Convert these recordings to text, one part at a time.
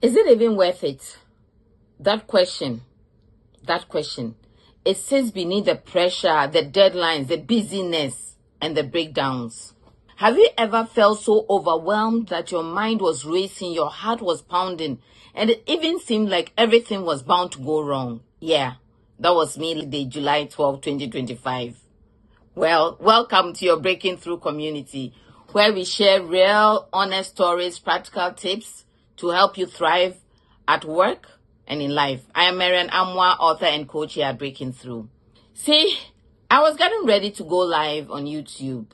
Is it even worth it? That question, it sits beneath the pressure, the deadlines, the busyness, and the breakdowns. Have you ever felt so overwhelmed that your mind was racing, your heart was pounding, and it even seemed like everything was bound to go wrong? Yeah, that was me the July 12, 2025. Well, welcome to your Breaking Through community, where we share real, honest stories, practical tips to help you thrive at work and in life. I am Marian Amwa, author and coach here at Breaking Through. See, I was getting ready to go live on YouTube.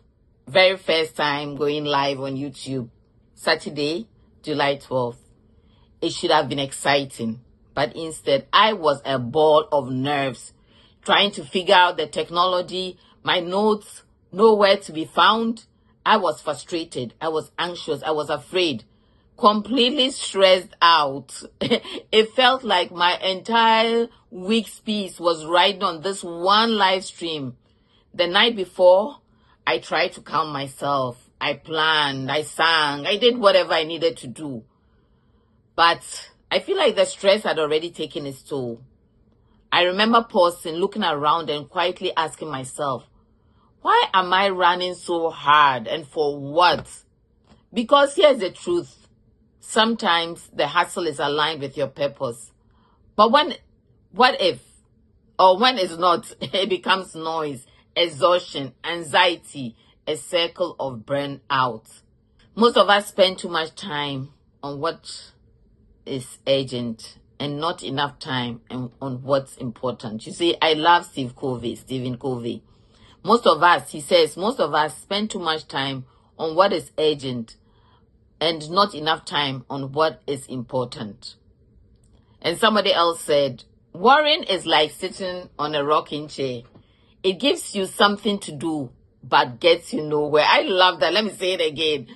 Very first time going live on YouTube. Saturday, July 12th. It should have been exciting, but instead I was a ball of nerves trying to figure out the technology, my notes, nowhere to be found. I was frustrated. I was anxious. I was afraid. Completely stressed out. It felt like my entire week's piece was riding on this one live stream. The night before, I tried to calm myself. I planned, I sang, I did whatever I needed to do. But I feel like the stress had already taken its toll. I remember pausing, looking around and quietly asking myself, why am I running so hard and for what? Because here's the truth. Sometimes the hustle is aligned with your purpose. But when it's not, it becomes noise, exhaustion, anxiety, a circle of burnout. Most of us spend too much time on what is urgent and not enough time on what's important. You see, I love Stephen Covey. Most of us spend too much time on what is urgent and not enough time on what is important. And somebody else said, worrying is like sitting on a rocking chair. It gives you something to do, but gets you nowhere. I love that. Let me say it again.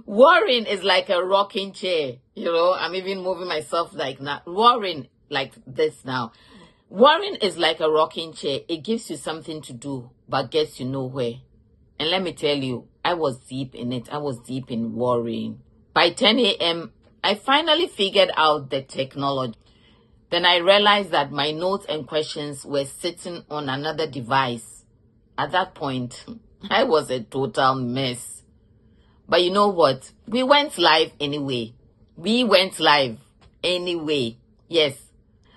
Worrying is like a rocking chair. You know, I'm even moving myself like that. Worrying like this now. Worrying is like a rocking chair. It gives you something to do, but gets you nowhere. And let me tell you, I was deep in it. I was deep in worrying. By 10 a.m., I finally figured out the technology. Then I realized that my notes and questions were sitting on another device. At that point, I was a total mess. But you know what? We went live anyway. Yes.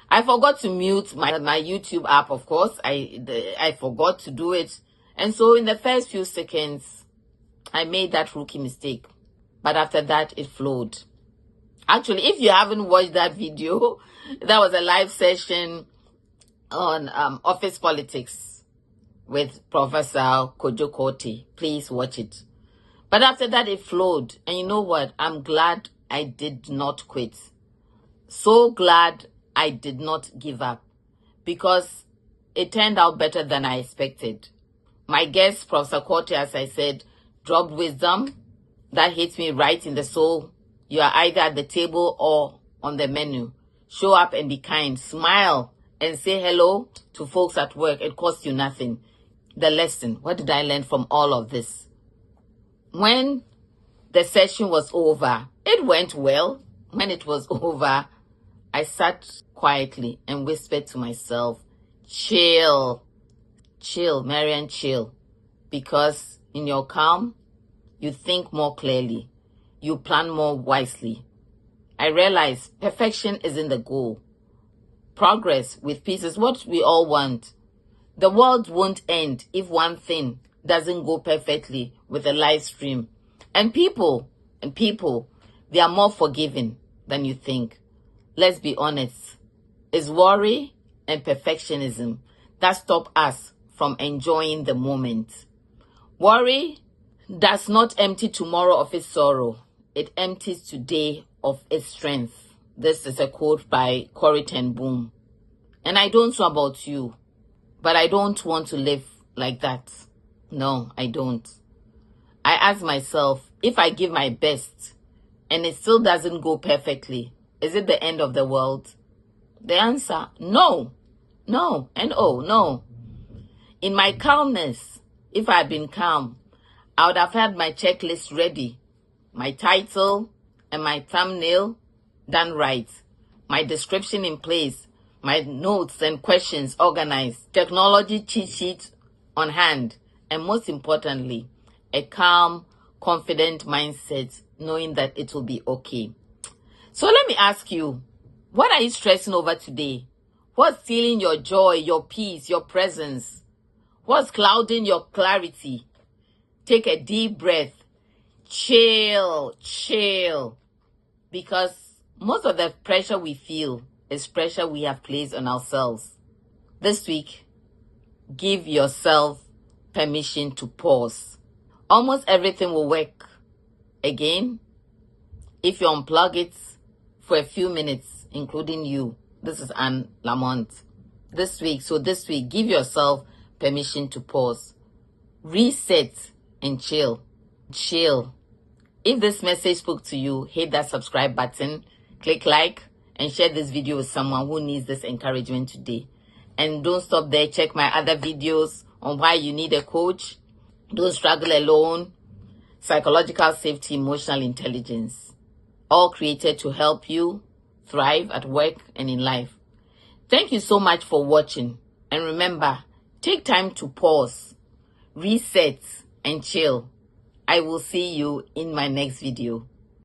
I forgot to mute my YouTube app, of course. I forgot to do it. And so in the first few seconds, I made that rookie mistake. But after that, it flowed. Actually, if you haven't watched that video, that was a live session on office politics with Professor Kojo Kote. Please watch it. But after that, it flowed. And you know what? I'm glad I did not quit. So glad I did not give up. Because it turned out better than I expected. My guest, Professor Kote, as I said, dropped wisdom that hits me right in the soul. You are either at the table or on the menu. Show up and be kind. Smile and say hello to folks at work. It costs you nothing. The lesson. What did I learn from all of this? When the session was over, it went well. When it was over, I sat quietly and whispered to myself, chill, Marian, chill. Because in your calm, you think more clearly. You plan more wisely. I realize perfection isn't the goal. Progress with peace is what we all want. The world won't end if one thing doesn't go perfectly with a live stream. And people, they are more forgiving than you think. Let's be honest. It's worry and perfectionism that stop us from enjoying the moment. Worry does not empty tomorrow of its sorrow. It empties today of its strength. This is a quote by Corrie ten Boom. And I don't know about you, but I don't want to live like that. No, I don't. I ask myself, if I give my best and it still doesn't go perfectly, is it the end of the world? The answer, no. No, and oh, no. In my calmness, if I had been calm, I would have had my checklist ready, my title and my thumbnail, done right, my description in place, my notes and questions organized, technology cheat sheet on hand, and most importantly, a calm, confident mindset, knowing that it will be okay. So let me ask you, what are you stressing over today? What's stealing your joy, your peace, your presence? What's clouding your clarity? Take a deep breath. Chill. Because most of the pressure we feel is pressure we have placed on ourselves. This week, give yourself permission to pause. Almost everything will work again if you unplug it for a few minutes, including you. This is Anne Lamont. This week, give yourself permission to pause. Reset and chill. If this message spoke to you, hit that subscribe button, click like, and share this video with someone who needs this encouragement today. And don't stop there. Check my other videos on why you need a coach, don't struggle alone, psychological safety, emotional intelligence, all created to help you thrive at work and in life. Thank you so much for watching. And remember, take time to pause, reset, and chill. I will see you in my next video.